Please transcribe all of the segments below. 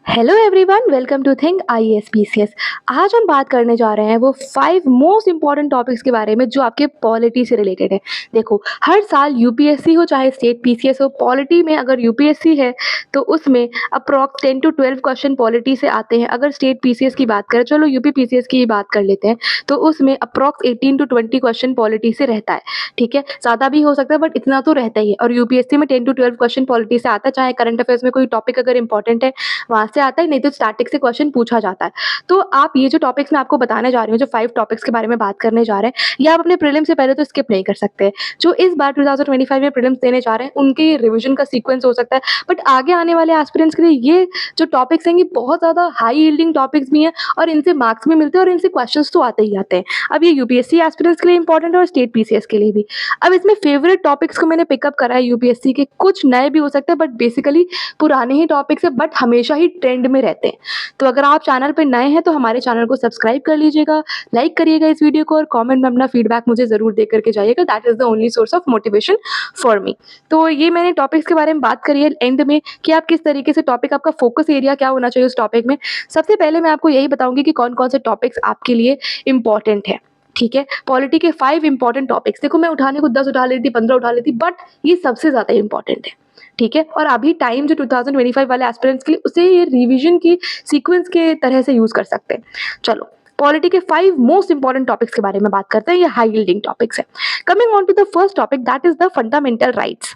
Hello everyone, welcome to think IAS PCS. आज हम बात करने जा रहे हैं वो 5 मोस्ट इंपॉर्टेंट टॉपिक्स के बारे में जो आपके पॉलिटी से रिलेटेड है। देखो, हर साल यूपीएससी हो चाहे स्टेट पीसीएस हो, पॉलिटी में अगर यूपीएससी है तो उसमें अप्रॉक्स 10 टू 12 क्वेश्चन पॉलिटी से आते हैं। अगर स्टेट पीसीएस की बात करें, चलो यूपी पीसीएस की ही बात कर लेते हैं, तो उसमें अप्रॉक्स 18 टू 20 क्वेश्चन पॉलिटी से रहता है। ठीक है, ज़्यादा भी हो सकता है बट इतना तो रहता ही है। और यूपीएससी में 10 टू 12 क्वेश्चन पॉलिटी से आता है, चाहे करंट अफेयर्स में कोई टॉपिक अगर इंपॉर्टेंट है वहाँ से आता है, नहीं तो स्टैटिक से क्वेश्चन पूछा जाता है। तो आप ये जो टॉपिक्स मैं आपको बताने जा रही हूँ, जो 5 टॉपिक्स के बारे में बात करने जा रहे हैं, ये आप अपने प्रीलिम से पहले तो स्किप नहीं कर सकते। जो इस बार 2025 में प्रीलिम्स देने जा रहे हैं, उनके रिवीजन का सीक्वेंस हो सकता है, बट आगे आने वाले एस्पिरेंट्स के लिए ये जो टॉपिक्स हैं, ये बहुत ज़्यादा हाई यील्डिंग टॉपिक्स भी हैं और इनसे मार्क्स भी मिलते हैं और इनसे क्वेश्चंस तो आते ही आते हैं। अब ये यूपीएससी एस्पिरेंट्स के लिए इंपॉर्टेंट है और स्टेट पीसीएस के लिए भी। अब इसमें फेवरेट टॉपिक्स को मैंने पिकअप करा है यूपीएससी के, कुछ नए भी हो सकते हैं बट बेसिकली पुराने ही टॉपिक्स है, बट हमेशा ही ट्रेंड में रहते हैं। तो अगर आप चैनल पे नए हैं तो हमारे चैनल को सब्सक्राइब कर लीजिएगा, लाइक करिएगा इस वीडियो को और कमेंट में अपना फीडबैक मुझे ज़रूर दे करके जाइएगा। That is the only source of motivation for me. तो ये मैंने टॉपिक्स के बारे में बात करी है एंड में कि आप किस तरीके से टॉपिक, आपका फोकस एरिया क्या होना चाहिए उस टॉपिक में। सबसे पहले मैं आपको यही बताऊंगी कि कौन कौन से टॉपिक्स आपके लिए इंपॉर्टेंट है। ठीक है, पॉलिटी के 5 इंपॉर्टेंट टॉपिक्स, देखो मैं उठाने को 10 उठा लेती, 15 उठा लेती, बट ये सबसे ज़्यादा इंपॉर्टेंट है। ठीक है, और अभी टाइम जो 2025 वाले एस्पिरेंट्स के लिए, उसे ये रिवीजन की सीक्वेंस के तरह से यूज कर सकते हैं। चलो, पॉलिटी के 5 मोस्ट इंपॉर्टेंट टॉपिक्स के बारे में बात करते हैं। ये हाई यील्डिंग टॉपिक्स है। Coming on to the first topic, that is the fundamental rights.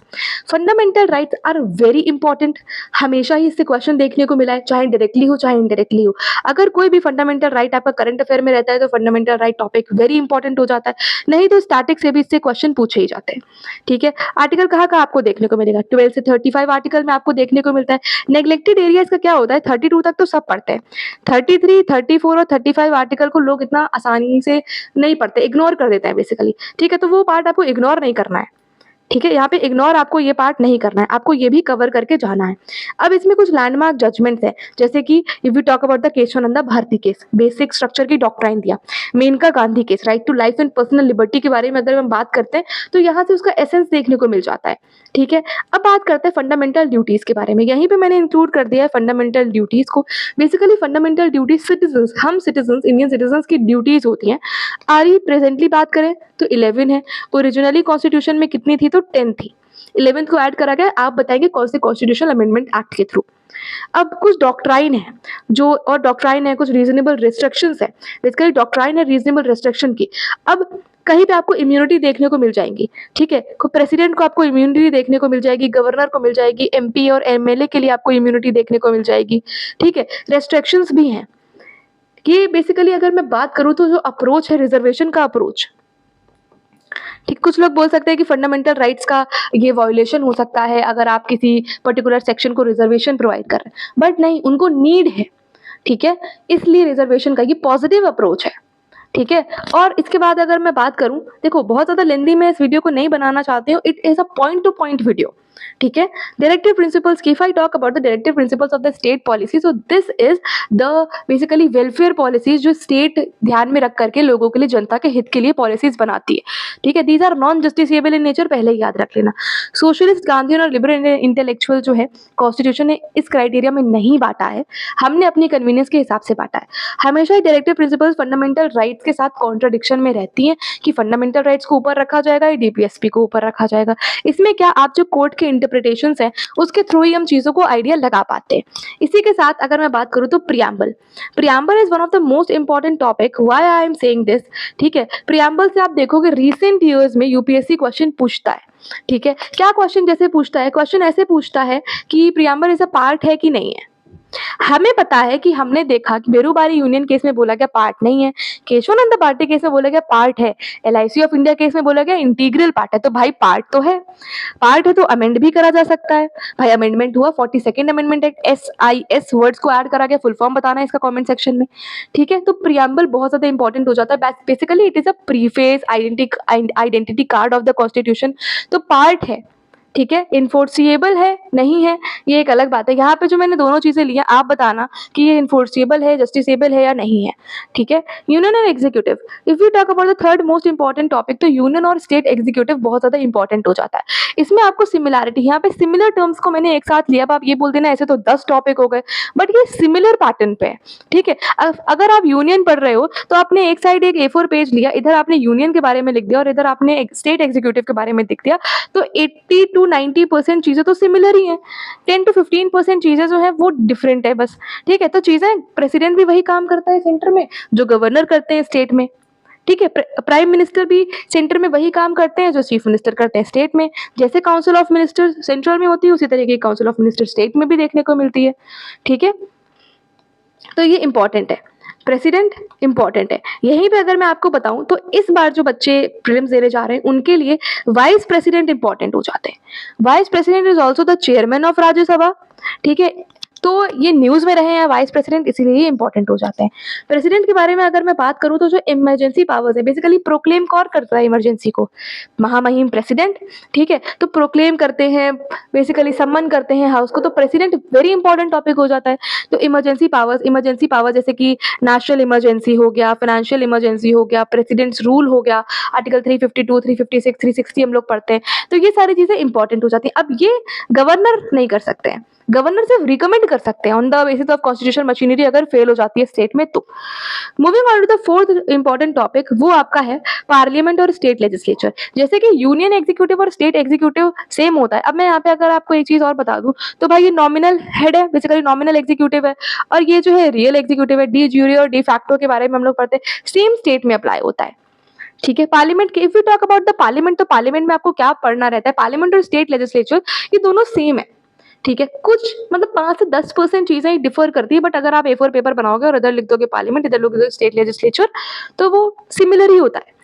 Fundamental rights are very important. हमेशा ही इससे क्वेश्चन देखने को मिला है, चाहे डायरेक्टली हो चाहे इनडायरेक्टली हो। अगर कोई भी फंडामेंटल राइट आपका करंट अफेयर में रहता है तो fundamental right topic very important हो जाता है, नहीं तो स्टैटिक से भी इससे क्वेश्चन पूछे ही जाते हैं। ठीक है, आर्टिकल कहाँ कहाँ आपको देखने को मिलेगा? 12 से 35 आर्टिकल में आपको देखने को मिलता है। नेग्लेक्टेड एरिया इसका क्या होता है? 32 तक तो सब पढ़ते हैं। 33, 34 और 35 आर्टिकल को लोग इतना आसानी से नहीं पढ़ते, इग्नोर कर देते हैं बेसिकली। ठीक है, तो वो पार्ट आपको इग्नोर नहीं करना है। ठीक है, यहाँ पे इग्नोर आपको ये पार्ट नहीं करना है, आपको ये भी कवर करके जाना है। अब इसमें कुछ लैंडमार्क जजमेंट्स है, जैसे कि if you talk about the Keshavananda Bharati case, basic structure की डॉक्ट्राइन दिया। Maneka Gandhi case, right to life and personal liberty के बारे में अगर हम बात करते हैं तो यहाँ से उसका एसेंस देखने को मिल जाता है। ठीक है, अब बात करते हैं फंडामेंटल ड्यूटीज के बारे में। यहीं पे मैंने इंक्लूड कर दिया है फंडामेंटल ड्यूटीज को। बेसिकली फंडामेंटल ड्यूटीज सिटीजन, हम सिटीजन, इंडियन सिटीजन की ड्यूटीज होती हैं। आर प्रेजेंटली बात करें तो 11 है, ओरिजिनली कॉन्स्टिट्यूशन में कितनी थी? तो 10 थी। 11th को ऐड करा गया। आप बताएंगे कौन से कॉन्स्टिट्यूशनल अमेंडमेंट एक्ट के थ्रू। अब कुछ डॉक्ट्राइन है जो, और डॉक्ट्राइन है कुछ रीजनेबल रिस्ट्रिक्शंस है। बेसिकली डॉक्ट्राइन है रीजनेबल रिस्ट्रिक्शन की। अब कहीं पे आपको इम्यूनिटी देखने को मिल जाएंगी। ठीक है, प्रेसिडेंट को आपको इम्यूनिटी देखने को मिल जाएगी, गवर्नर को मिल जाएगी, एमपी और एमएलए के लिए आपको इम्यूनिटी देखने को मिल जाएगी। ठीक है, रेस्ट्रिक्शंस भी हैं। ये बेसिकली अगर मैं बात करूं तो जो अप्रोच है रिजर्वेशन का अप्रोच, ठीक, कुछ लोग बोल सकते हैं कि फंडामेंटल राइट्स का ये वायोलेशन हो सकता है अगर आप किसी पर्टिकुलर सेक्शन को रिजर्वेशन प्रोवाइड कर रहे हैं, बट नहीं, उनको नीड है। ठीक है, इसलिए रिजर्वेशन का ये पॉजिटिव अप्रोच है। ठीक है, और इसके बाद अगर मैं बात करूं, देखो बहुत ज्यादा लेंदी मैं इस वीडियो को नहीं बनाना चाहती हूँ, it is a point two point video. ठीक है, डायरेक्टिव प्रिंसिपल्स की, if I talk about the directive principles of the state policy, so this is the basically welfare policies जो स्टेट ध्यान में रख करके लोगों के लिए, जनता के हित के लिए पॉलिसीज बनाती है। ठीक है, these are non justiciable in nature, पहले ही याद रख लेना। सोशलिस्ट, गांधीयन और लिबरल इंटेलेक्चुअल जो है, कॉन्स्टिट्यूशन ने इस क्राइटेरिया में नहीं बांटा है, हमने अपनी कन्वीनियंस के हिसाब से बांटा है। हमेशा ही डायरेक्टिव प्रिंसिपल्स फंडामेंटल राइट्स के साथ कॉन्ट्रडिक्शन में रहती हैं कि फंडामेंटल राइट्स को ऊपर रखा जाएगा या डीपीएसपी को ऊपर रखा जाएगा। इसमें क्या, आप जो कोर्ट के इंटरप्रिटेशंस हैं उसके थ्रू ही हम चीजों को आइडिया लगा पाते हैं। इसी के साथ अगर मैं बात करूं तो preamble, preamble is one of the most important topic. Why I am saying this? ठीक है, प्रियम्बल से आप देखोगे रिसेंट ईयर्स में यूपीएससी क्वेश्चन पूछता है। ठीक है, क्या क्वेश्चन जैसे पूछता है? क्वेश्चन ऐसे पूछता है कि प्रियम्बल इज अ पार्ट है कि नहीं है। हमें पता है कि हमने देखा कि बेरूबारी यूनियन केस में बोला गया पार्ट नहीं है, केशवानंद भारती केस में बोला गया पार्ट है, एलआईसी ऑफ इंडिया केस में बोला गया इंटीग्रल पार्ट है। तो भाई पार्ट तो है, पार्ट है तो अमेंड भी करा जा सकता है। भाई अमेंडमेंट हुआ, 42nd amendment act, SIS words को ऐड करा गया, फुल फॉर्म बताना है इसका कमेंट सेक्शन में। ठीक है, तो प्रियम्बल बहुत ज्यादा इंपॉर्टेंट हो जाता है। Basically it is a preface identity card of the constitution, तो पार्ट है। ठीक है, इन्फोर्सिएबल है, नहीं है, ये एक अलग बात है। यहाँ पे जो मैंने दोनों चीज़ें ली हैं, आप बताना कि ये इन्फोर्सिएबल है, जस्टिसेबल है या नहीं है, ठीक है। यूनियन और executive, if you talk about the third most important topic, तो यूनियन और स्टेट एग्जीक्यूटिव बहुत ज़्यादा इंपॉर्टेंट हो जाता है। इसमें आपको सिमिलैरिटी, यहाँ पे सिमिलर टर्म्स को मैंने एक साथ लिया। अब आप ये बोल देना ऐसे तो 10 टॉपिक हो गए, बट ये सिमिलर पैटर्न पे है, ठीक है। अगर आप यूनियन पढ़ रहे हो तो आपने एक साइड एक A4 पेज लिया, इधर आपने यूनियन के बारे में लिख दिया और इधर आपने स्टेट एग्जीक्यूटिव के बारे में लिख दिया, तो 80 to 90% चीज़ें तो सिमिलर ही हैं, 10 to 15% चीज़ें जो है वो डिफरेंट है बस, ठीक है। तो चीज़ें, प्रेसिडेंट भी वही काम करता है सेंटर में जो गवर्नर करते हैं स्टेट में, ठीक है। प्राइम मिनिस्टर भी सेंटर में वही काम करते हैं जो चीफ मिनिस्टर करते हैं स्टेट में। जैसे काउंसिल ऑफ मिनिस्टर सेंट्रल में होती है, उसी तरीके की काउंसिल ऑफ मिनिस्टर स्टेट में भी देखने को मिलती है, ठीक है। तो ये इंपॉर्टेंट है, प्रेसिडेंट इंपॉर्टेंट है। यहीं पे अगर मैं आपको बताऊं तो इस बार जो बच्चे प्रीलिम्स देने जा रहे हैं उनके लिए वाइस प्रेसिडेंट इंपॉर्टेंट हो जाते हैं। Vice president is also the chairman of Rajya Sabha, ठीक है। तो ये न्यूज़ में रहे हैं वाइस प्रेसिडेंट, इसीलिए ये इंपॉर्टेंट हो जाते हैं। प्रेसिडेंट के बारे में अगर मैं बात करूँ तो जो इमरजेंसी पावर्स है, बेसिकली प्रोक्लेम कौन करता है इमरजेंसी को, महामहिम प्रेसिडेंट, ठीक है। तो प्रोक्लेम करते हैं, बेसिकली सम्मन करते हैं हाउस को, तो प्रेसिडेंट वेरी इंपॉर्टेंट टॉपिक हो जाता है। तो इमरजेंसी पावर्स जैसे कि नेशनल इमरजेंसी हो गया, फाइनेंशियल इमरजेंसी हो गया, प्रेसिडेंट्स रूल हो गया, आर्टिकल 352, 356, 360 हम लोग पढ़ते हैं, तो ये सारी चीज़ें इंपॉर्टेंट हो जाती हैं। अब ये गवर्नर नहीं कर सकते हैं, गवर्नर सिर्फ रिकमेंड कर सकते हैं on the basis of constitution machinery अगर फेल हो जाती है स्टेट में तो। Moving on to the fourth important topic, वो आपका है पार्लियामेंट और स्टेट लेजिस्लेचर। जैसे कि यूनियन एग्जीक्यूटिव और स्टेट एग्जीक्यूटिव सेम होता है। अब मैं यहाँ पे अगर आपको एक चीज और बता दूं तो भाई ये नॉमिनल हेड है, बेसिकली नॉमिनल एग्जीक्यूटिव है, और ये जो है रियल एग्जीक्यूटिव है, डी ज्यूरी और डी फैक्टो के बारे में हम लोग पढ़ते हैं, सेम स्टेट में अप्लाई होता है, ठीक है। पार्लियामेंट के, if you talk about the parliament, तो पार्लियामेंट में आपको क्या पढ़ना रहता है, पार्लियामेंट और स्टेट लेजिस्लेचर ये दोनों सेम है, ठीक है। कुछ मतलब 5 से 10% चीजें ही डिफर करती है, बट अगर आप A4 पेपर बनाओगे और इधर लिख दोगे पार्लियामेंट, इधर लिख दोगे स्टेट लेजिस्लेचर, तो वो सिमिलर ही होता है।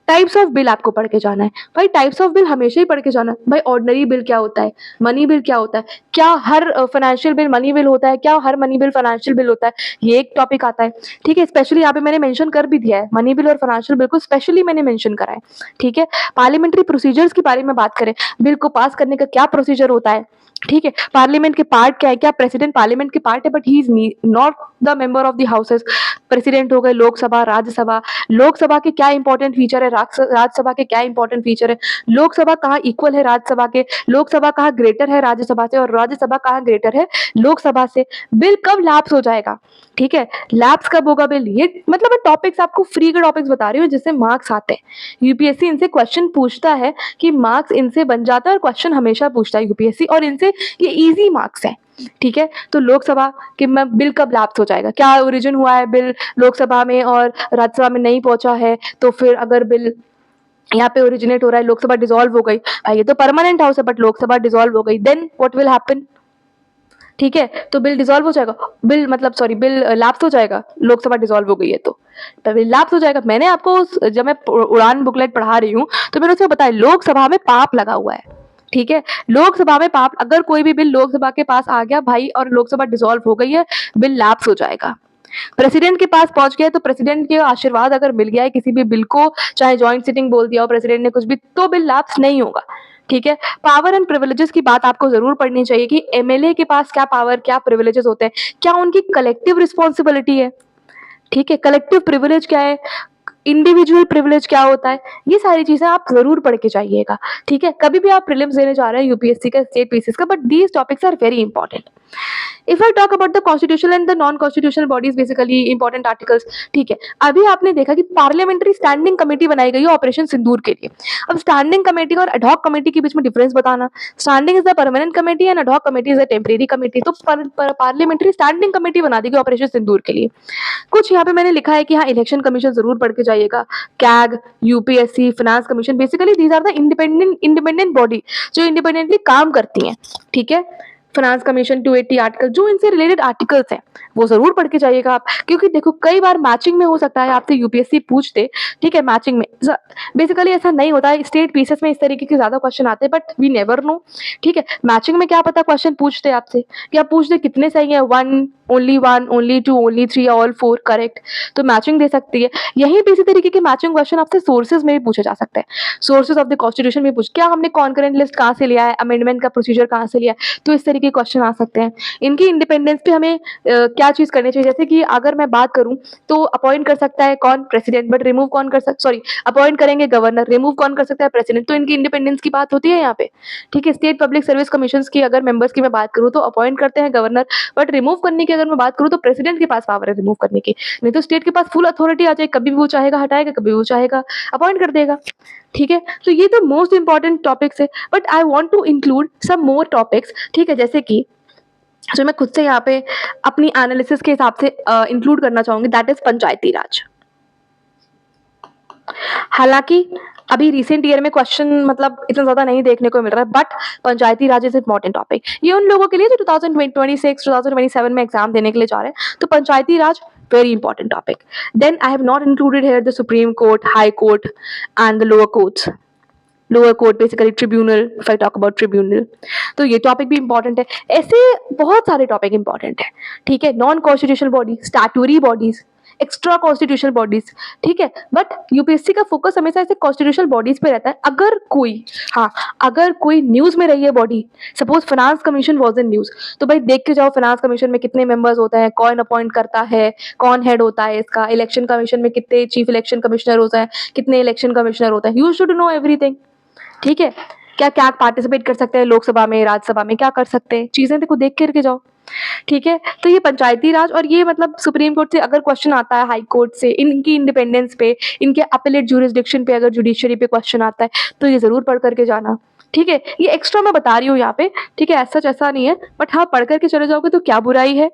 टाइप्स ऑफ बिल आपको पढ़ के जाना है भाई, टाइप्स ऑफ बिल हमेशा ही पढ़ के जाना है भाई। ऑर्डिनरी बिल क्या होता है, मनी बिल क्या होता है, क्या हर फाइनेंशियल बिल मनी बिल होता है, क्या हर मनी बिल फाइनेंशियल बिल होता है, ये एक टॉपिक आता है, ठीक है। स्पेशली यहाँ पे मैंने मेंशन कर भी दिया है, मनी बिल और फाइनेंशियल बिल को स्पेशली मैंने मेंशन करा है, ठीक है। पार्लियामेंट्री प्रोसीजर्स के बारे में बात करें, बिल को पास करने का क्या प्रोसीजर होता है, ठीक है। पार्लियामेंट के पार्ट क्या है, क्या प्रेसिडेंट पार्लियामेंट के पार्ट है but he is not the member of the houses. President हो गए लोकसभा, राज्यसभा, लोकसभा के क्या इंपॉर्टेंट फीचर है, राज्यसभा के क्या इंपॉर्टेंट फीचर है, लोकसभा कहाँ इक्वल है राज्यसभा के, लोकसभा कहाँ ग्रेटर है राज्यसभा से, और राज्यसभा कहाँ ग्रेटर है लोकसभा से, बिल कब लैप्स हो जाएगा, ठीक है, लैप्स कब होगा बिल। ये मतलब मैं टॉपिक्स आपको फ्री के टॉपिक्स बता रही हूँ जिससे मार्क्स आते हैं। यूपीएससी इनसे क्वेश्चन पूछता है कि मार्क्स इनसे बन जाता है, और क्वेश्चन हमेशा पूछता है यूपीएससी, और इनसे ये इजी मार्क्स है, ठीक है। तो लोकसभा के में बिल कब लैप्स हो जाएगा, क्या ओरिजिन हुआ है बिल लोकसभा में और राज्यसभा में नहीं पहुंचा है, तो फिर अगर बिल यहाँ पे ओरिजिनेट हो रहा है, लोकसभा डिसॉल्व हो गई, ये तो परमानेंट हाउस है बट लोकसभा डिसॉल्व हो गई, देन व्हाट विल हैपन, ठीक है। तो बिल डिसॉल्व हो जाएगा, बिल मतलब सॉरी बिल लैप्स हो जाएगा, लोकसभा डिसॉल्व हो गई है तो बिल लैप्स हो जाएगा। मैंने आपको जब मैं उड़ान बुकलेट पढ़ा रही हूँ तो मैंने उसमें बताया लोकसभा में पाप लगा हुआ है, ठीक है। लोकसभा में पाप, अगर कोई भी बिल लोकसभा के पास आ गया भाई और लोकसभा डिसॉल्व हो गई है, बिल लैप्स हो जाएगा। प्रेसिडेंट के पास पहुंच गया तो प्रेसिडेंट के आशीर्वाद अगर मिल गया है किसी भी बिल को, चाहे जॉइंट सिटिंग बोल दिया हो प्रेसिडेंट ने कुछ भी, तो बिल लैप्स नहीं होगा, ठीक है। पावर एंड प्रिविलेजेस की बात आपको जरूर पढ़नी चाहिए कि एमएलए के पास क्या पावर क्या प्रिविलेजेस होते हैं, क्या उनकी कलेक्टिव रिस्पॉन्सिबिलिटी है, ठीक है। कलेक्टिव प्रिविलेज क्या है, इंडिविजुअल प्रिविलेज क्या होता है, ये सारी चीजें आप जरूर पढ़ के जाइएगा, ठीक है। कभी भी आप प्रीलिम्स देने जा रहे हैं यूपीएससी का, स्टेट पीसीएस का, but these topics are very important. If I talk about the constitution and the non constitutional bodies, basically important articles, ठीक है। अभी आपने देखा कि पार्लियामेंट्री स्टैंडिंग कमेटी बनाई गई है ऑपरेशन सिंदूर के लिए। अब स्टैंडिंग कमेटी और एडहॉक कमेटी के बीच में डिफरेंस बताना। Standing is the permanent committee and ad hoc committee is the temporary committee. तो पार्लियामेंट्री स्टैंडिंग कमेटी बना दी गई ऑपरेशन सिंदूर के लिए। कुछ यहाँ पे मैंने लिखा है कि हाँ इलेक्शन कमीशन जरूर पढ़ के जाइएगा, CAG, UPSC, finance commission, basically these are the independent body जो इंडिपेंडेंटली काम करती हैं, ठीक है। फाइनेंस कमीशन 280 आर्टिकल, जो इनसे रिलेटेड आर्टिकल्स हैं वो ज़रूर पढ़ के जाइएगा आप, क्योंकि देखो कई बार मैचिंग में हो सकता है आपसे यूपीएससी पूछ दे, ठीक है, मैचिंग में बेसिकली ऐसा नहीं होता है, स्टेट पीसेस में इस तरीके के ज़्यादा क्वेश्चन आते हैं, बट वी नेवर नो, ठीक है। मैचिंग में क्या पता क्वेश्चन पूछते आपसे, या पूछ दे कितने सही है, 1, only 1, only 2, only 3, all 4 correct, तो मैचिंग दे सकती है। यहीं पे इसी तरीके के मैचिंग क्वेश्चन आपसे सोर्सेज में भी पूछे जा सकते हैं, सोर्सेज ऑफ द कॉन्स्टिट्यूशन में पूछ, क्या हमने कॉन्करेंट लिस्ट कहाँ से लिया है, अमेंडमेंट का प्रोसीजर कहाँ से लिया है, तो इस तरीके के क्वेश्चन आ सकते हैं। इनकी इंडिपेंडेंस पे हमें क्या चीज़ करनी चाहिए, जैसे कि अगर मैं बात करूँ तो अपॉइंट कर सकता है कौन, प्रेसिडेंट, बट रिमूव कौन कर सकता, सॉरी, अपॉइंट करेंगे गवर्नर, रिमूव कौन कर सकता है, प्रेसिडेंट, तो इनकी इंडिपेंडेंस की बात होती है यहाँ पे, ठीक है। स्टेट पब्लिक सर्विस कमीशन की अगर मेंबर्स की मैं बात करूँ तो अपॉइंट करते हैं गवर्नर, बट रिमूव करने की अगर मैं बात करूँ तो प्रेसिडेंट के पास पावर है रिमूव करने की, नहीं तो स्टेट के पास फुल अथॉरिटी आ जाए, कभी भी वो चाहेगा हटाएगा, कभी भी वो चाहेगा अपॉइंट कर देगा, ठीक है। तो ये तो मोस्ट इंपॉर्टेंट टॉपिक्स है, but I want to include some more topics, ठीक है, जैसे कि जो मैं खुद से यहाँ पे अपनी एनालिसिस के हिसाब से इंक्लूड करना चाहूँगी, दैट इज़ पंचायती राज। हालाँकि अभी रिसेंट ईयर में क्वेश्चन मतलब इतना ज़्यादा नहीं देखने को मिल रहा है, but Panchayati Raj is important topic. ये उन लोगों के लिए जो 2026, 2027 में एग्ज़ाम देने के लिए जा रहे हैं, तो पंचायती राज very important topic. Then I have not included here the Supreme Court, High Court, and the lower courts. Lower court basically tribunal, if I talk about tribunal, तो ये टॉपिक भी इंपॉर्टेंट है। ऐसे बहुत सारे टॉपिक इंपॉर्टेंट है, ठीक है। Non constitutional body, statutory bodies, extra constitutional bodies, ठीक है, बट यूपीएससी का फोकस हमेशा ऐसे कॉन्स्टिट्यूशनल बॉडीज पे रहता है। अगर कोई, हाँ, अगर कोई न्यूज में रही है body, suppose finance commission was in news, तो भाई देख के जाओ फाइनेंस कमीशन में कितने मेंबर्स होते हैं, कौन अपॉइंट करता है, कौन हेड होता है इसका, इलेक्शन कमीशन में कितने चीफ इलेक्शन कमिश्नर होता है, कितने इलेक्शन कमिश्नर होता है, यू शुड नो एवरीथिंग, ठीक है। क्या क्या पार्टिसिपेट कर सकते हैं लोकसभा में, राज्यसभा में, क्या कर सकते हैं, चीजें देखो देख करके जाओ, ठीक है। तो ये पंचायती राज, और ये मतलब सुप्रीम कोर्ट से अगर क्वेश्चन आता है, हाई कोर्ट से, इनकी इंडिपेंडेंस पे, इनके अपीलेट ज्यूरिसडिक्शन पे अगर जुडिशरी पे क्वेश्चन आता है, तो ये जरूर पढ़ करके जाना, ठीक है। ये एक्स्ट्रा मैं बता रही हूँ यहाँ पे, ठीक है, ऐसा ऐसा नहीं है, बट हाँ पढ़ करके चले जाओगे तो क्या बुराई है।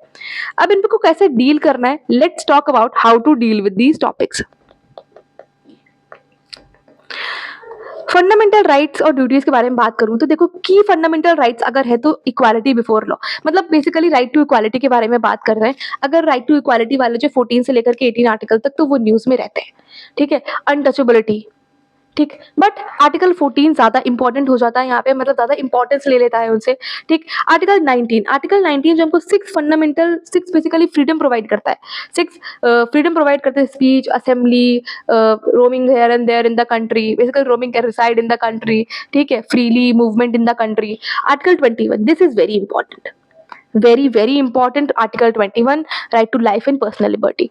अब इनको कैसे डील करना है, let's talk about how to deal with these topics. Fundamental rights और ड्यूटीज के बारे में बात करूं तो देखो, की फंडामेंटल राइट्स अगर है तो इक्वालिटी बिफोर लॉ, मतलब बेसिकली राइट टू इक्वालिटी के बारे में बात कर रहे हैं। अगर राइट टू इक्वालिटी वाले जो 14 से लेकर के 18 आर्टिकल तक, तो वो न्यूज में रहते हैं, ठीक है। अनटचेबिलिटी, ठीक, बट आर्टिकल 14 ज्यादा इंपॉर्टेंट हो जाता है यहाँ पे, मतलब ज्यादा इंपॉर्टेंस ले लेता है उनसे, ठीक। आर्टिकल 19 जो हमको 6 बेसिकली फ्रीडम प्रोवाइड करता है, 6 फ्रीडम प्रोवाइड करते हैं, speech, assembly, roaming here and there in the country, basically roaming can reside in the country, ठीक है, freely movement in the country. Article 21, this is very important, very very important. Article 21, right to life and personal liberty.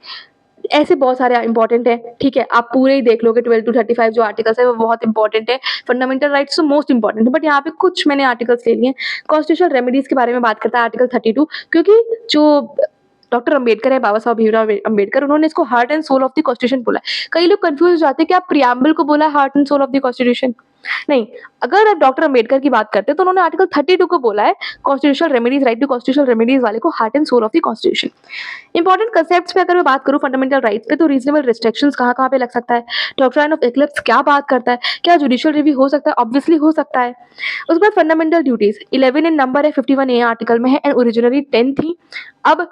ऐसे बहुत सारे important है, ठीक है, आप पूरे ही देख लोगे 12 to 35 जो आर्टिकल्स है वो बहुत इंपॉर्टेंट है। फंडामेंटल राइट्स तो मोस्ट इंपॉर्टेंट है, बट यहाँ पे कुछ मैंने आर्टिकल्स ले लिए। कॉन्स्टिट्यूशनल रेमेडीज के बारे में बात करता है आर्टिकल 32, क्योंकि जो डॉक्टर अंबेडकर है, बाबा साहब भीमराव अंबेडकर, उन्होंने इसको heart and soul of the constitution बोला है। कई लोग कंफ्यूज हो जाते हैं कि आप प्रियम्बल को बोला heart and soul of the constitution, नहीं, अगर आप डॉक्टर अंबेडकर की बात करते हैं तो उन्होंने आर्टिकल 32 को बोला है constitutional remedies, right to constitutional remedies वाले को heart and soul of the constitution. Important concepts पे अगर मैं बात करूं फंडामेंटल राइट्स पे, तो रीजनेबल रिस्ट्रिक्शंस कहाँ कहाँ पे लग सकता है, डॉक्ट्राइन ऑफ इक्लिप्स क्या बात करता है, क्या जुडिशियल रिव्यू हो सकता है, ऑब्वियसली हो सकता है। उसके बाद फंडामेंटल ड्यूटीज 11 इन नंबर है, 51A आर्टिकल में है, एंड ओरिजिनली 10 थी, अब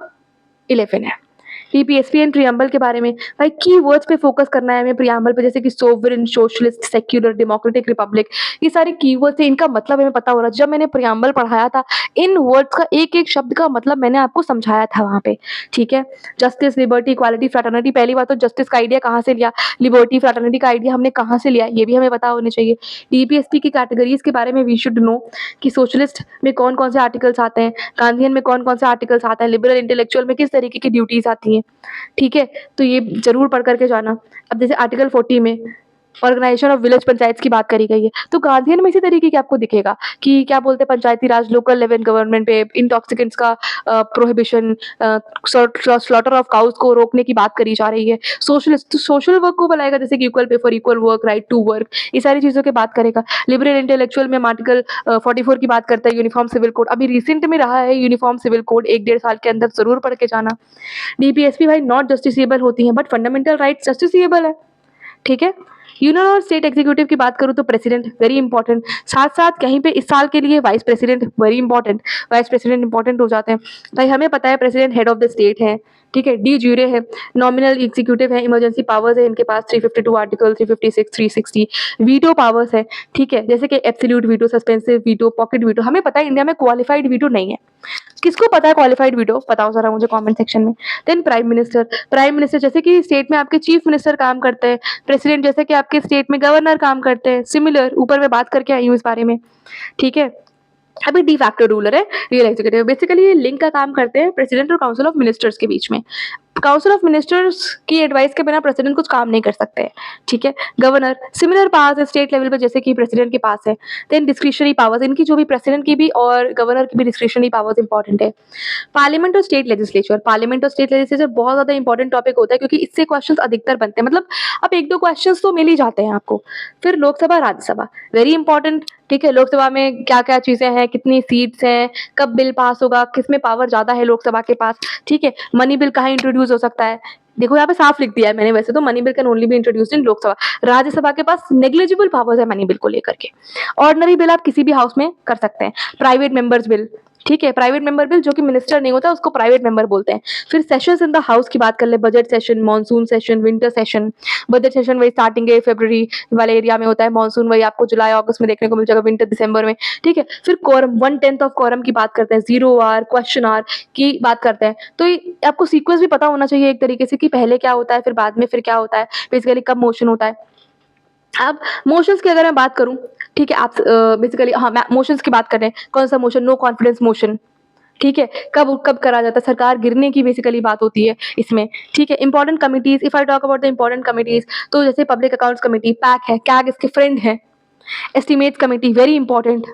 11 है। टीपीएसपी एंड प्रियम्बल के बारे में, भाई की वर्ड्स पे फोकस करना है हमें प्रियम्बल पे, जैसे कि sovereign, socialist, secular, democratic, Republic, ये सारे कीवर्ड्स है, इनका मतलब हमें पता हो रहा है। जब मैंने प्रियम्बल पढ़ाया था, इन वर्ड्स का एक एक शब्द का मतलब मैंने आपको समझाया था वहां पे, ठीक है। जस्टिस, लिबर्टी, इक्वालिटी, फ्रैटर्निटी, पहली बात तो जस्टिस का आइडिया कहाँ से लिया, लिबर्टी, फ्रैटर्निटी का आइडिया हमने कहाँ से लिया, ये भी हमें पता होने चाहिए। टीपीएसपी की कैटेगरीज के बारे में वी शुड नो कि सोशलिस्ट में कौन कौन से आर्टिकल्स आते हैं, गांधीयन में कौन कौन से आर्टिकल्स आते हैं, लिबरल इंटेलेक्चुअल में किस तरीके की ड्यूटीज आती हैं, ठीक है। तो ये जरूर पढ़ करके जाना। अब जैसे आर्टिकल 40 में ऑर्गेनाइजेशन ऑफ विलेज पंचायत की बात करी गई है, तो गांधीयन में इसी तरीके की आपको दिखेगा कि क्या बोलते हैं, पंचायती राज, लोकल लेवल गवर्नमेंट पे इंटॉक्सिकेंट्स का प्रोहिबिशन, स्लॉटर ऑफ काउज को रोकने की बात करी जा रही है। सोशलिस्ट तो सोशल वर्क को बुलाएगा, जैसे कि equal pay for equal work, right to work, ये सारी चीजों की बात करेगा। लिबरल इंटेलेक्चुअल में आर्टिकल 44 की बात करता है, यूनिफॉर्म सिविल कोड, अभी रिसेंट में रहा है यूनिफॉर्म सिविल कोड, 1-1.5 साल के अंदर जरूर पढ़ के जाना। डीपीएसपी भाई नॉट जस्टिसेबल होती है, बट फंडामेंटल राइट्स जस्टिसेबल है, ठीक है। यूनियन और स्टेट एग्जीक्यूटिव की बात करूँ तो प्रेसिडेंट वेरी इंपॉर्टेंट, साथ-साथ कहीं पे इस साल के लिए vice president very important, vice president important हो जाते हैं। भाई हमें पता है president head of the state है, ठीक है, डी ज्यूरे है, नॉमिनल एग्जीक्यूटिव है, इमरजेंसी पावर्स है इनके पास 352 आर्टिकल, 356, 360, वीटो पावर्स है, ठीक है, जैसे कि absolute veto, suspensive veto, pocket veto. हमें पता है इंडिया में क्वालिफाइड वीटो नहीं है। किसको पता है क्वालिफाइड वीटो? बताओ ज़रा मुझे कमेंट सेक्शन में। देन प्राइम मिनिस्टर जैसे कि स्टेट में आपके चीफ मिनिस्टर काम करते हैं, प्रेसिडेंट जैसे कि आपके स्टेट में गवर्नर काम करते हैं, सिमिलर ऊपर मैं बात करके आई हूँ इस बारे में, ठीक है। अभी डी फैक्टो रूलर है रियल एग्जीक्यूटिव, बेसिकली ये लिंक का काम करते हैं प्रेसिडेंट और काउंसिल ऑफ मिनिस्टर्स के बीच में। काउंसिल ऑफ मिनिस्टर्स की एडवाइस के बिना प्रेसिडेंट कुछ काम नहीं कर सकते हैं, ठीक है। गवर्नर सिमिलर पावर्स है स्टेट लेवल पे जैसे कि प्रेसिडेंट के पास है। देन डिस्क्रिशनरी पावर्स, इनकी जो भी प्रेसिडेंट की भी और गवर्नर की भी डिस्क्रिशनरी पावर्स इंपॉर्टेंट है। पार्लियामेंट और स्टेट लेजिस्लेचर, पार्लियामेंट और स्टेट लेजिस्लेचर बहुत ज़्यादा इंपॉर्टेंट टॉपिक होता है क्योंकि इससे क्वेश्चंस अधिकतर बनते हैं, मतलब अब 1-2 क्वेश्चंस तो मिल ही जाते हैं आपको। फिर लोकसभा, राज्यसभा वेरी इंपॉर्टेंट, ठीक है। लोकसभा में क्या-क्या चीज़ें हैं, कितनी सीट्स हैं, कब बिल पास होगा, किसमें पावर ज़्यादा है लोकसभा के पास, ठीक है। मनी बिल कहाँ इंट्रोड्यूस हो सकता है, देखो यहाँ पे साफ लिख दिया है मैंने, वैसे तो money bill can only be introduced in Lok Sabha. Rajya Sabha के पास नेग्लिजिबल पावर्स है मनी बिल को लेकर के। ऑर्डिनरी बिल आप किसी भी हाउस में कर सकते हैं। प्राइवेट मेंबर्स बिल, ठीक है, प्राइवेट मेंबर बिल जो कि मिनिस्टर नहीं होता उसको प्राइवेट मेंबर बोलते हैं। फिर सेशंस इन द हाउस की बात कर ले, budget session, monsoon session, winter session. Budget session वही स्टार्टिंग है फरवरी वाले एरिया में होता है, मॉनसून वही आपको जुलाई अगस्त में देखने को मिल जाएगा, विंटर दिसंबर में, ठीक है। फिर कोरम 1/10 ऑफ कोरम की बात करते हैं, 0 आवर, क्वेश्चन आवर की बात करते हैं। तो ये आपको सीक्वेंस भी पता होना चाहिए एक तरीके से कि पहले क्या होता है, फिर बाद में फिर क्या होता है, बेसिकली कब मोशन होता है। अब मोशंस की अगर मैं बात करूँ, ठीक है, आप बेसिकली हाँ, मैं मोशंस की बात कर रहे हैं। कौन सा मोशन? नो कॉन्फिडेंस मोशन, ठीक है। कब कब करा जाता है? सरकार गिरने की बेसिकली बात होती है इसमें, ठीक है। Important committees, if I talk about the important committees तो जैसे पब्लिक अकाउंट्स कमिटी, पैक है, कैग इसके फ्रेंड है। एस्टीमेट कमेटी वेरी इंपॉर्टेंट,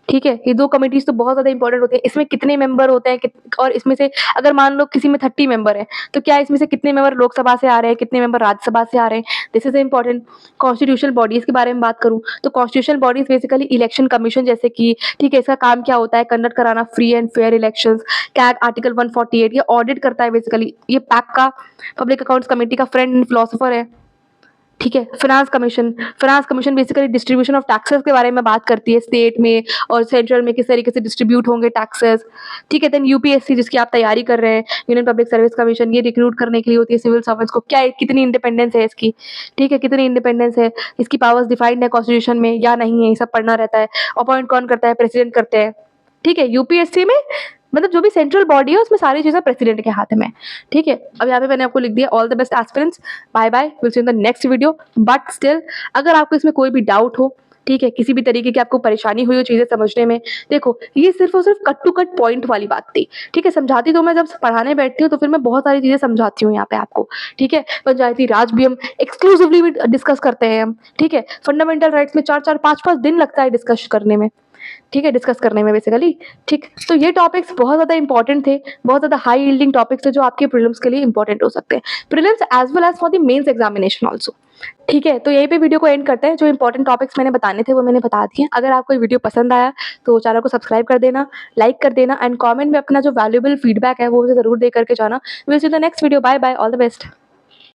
ठीक है। ये 2 कमिटीज़ तो बहुत ज़्यादा इंपॉर्टेंट होती है। इसमें कितने मेंबर होते हैं और इसमें से अगर मान लो किसी में 30 मेंबर हैं, तो क्या इसमें से कितने मेंबर लोकसभा से आ रहे हैं, कितने मेंबर राज्यसभा से आ रहे हैं? This is important. Constitutional bodies के बारे में बात करूँ, तो constitutional bodies basically election commission जैसे कि, ठीक है, इसका काम क्या होता है? कंडक्ट कराना free and fair elections. CAG article 148 ये ऑडिट करता है बेसिकली। ये पैक का, पब्लिक अकाउंट्स कमेटी का फ्रेंड एंड फिलोसोफर है, ठीक है। Finance commission basically distribution of taxes के बारे में बात करती है, स्टेट में और सेंट्रल में किस तरीके से डिस्ट्रीब्यूट होंगे टैक्सेस, ठीक है। देन यूपीएससी जिसकी आप तैयारी कर रहे हैं, यूनियन पब्लिक सर्विस कमीशन, ये रिक्रूट करने के लिए होती है सिविल सर्वेंट्स को। क्या कितनी इंडिपेंडेंस है इसकी, ठीक है, कितनी इंडिपेंडेंस है, इसकी पावर्स डिफाइंड है कॉन्स्टिट्यूशन में या नहीं है, ये सब पढ़ना रहता है। अपॉइंट कौन करता है? प्रेसिडेंट करते हैं, ठीक है। यूपीएससी में मतलब जो भी सेंट्रल बॉडी है उसमें सारी चीज़ें प्रेसिडेंट के हाथ में, ठीक है। अब यहाँ पे मैंने आपको लिख दिया all the best aspirants, bye bye, will see in the next video. But still अगर आपको इसमें कोई भी डाउट हो, ठीक है, किसी भी तरीके की आपको परेशानी हुई हो चीज़ें समझने में, देखो ये सिर्फ और सिर्फ कट टू कट पॉइंट वाली बात थी, ठीक है। समझाती तो मैं जब पढ़ाने बैठती हूँ तो फिर मैं बहुत सारी चीज़ें समझाती हूँ यहाँ पे आपको, ठीक है। पंचायती राज भी हम एक्सक्लूसिवली भी डिस्कस करते हैं हम, ठीक है। फंडामेंटल राइट्स में 4-4 5-5 दिन लगता है डिस्कस करने में, ठीक है, डिस्कस करने में बेसिकली, ठीक। तो ये टॉपिक्स बहुत ज़्यादा इंपॉर्टेंट थे, बहुत ज़्यादा हाई यील्डिंग टॉपिक्स थे जो आपके प्रीलिम्स के लिए इंपॉर्टेंट हो सकते हैं, prelims as well as for the mains examination also, ठीक है। तो यहीं पे वीडियो को एंड करते हैं। जो इंपॉर्टेंट टॉपिक्स मैंने बताने थे वो मैंने बता दिए। अगर आपको ये वीडियो पसंद आया तो चैनल को सब्सक्राइब कर देना, लाइक कर देना एंड कमेंट में अपना जो वैल्यूएबल फीडबैक है वो मुझे ज़रूर दे करके जाना। Will see in the next video, bye bye, all the best.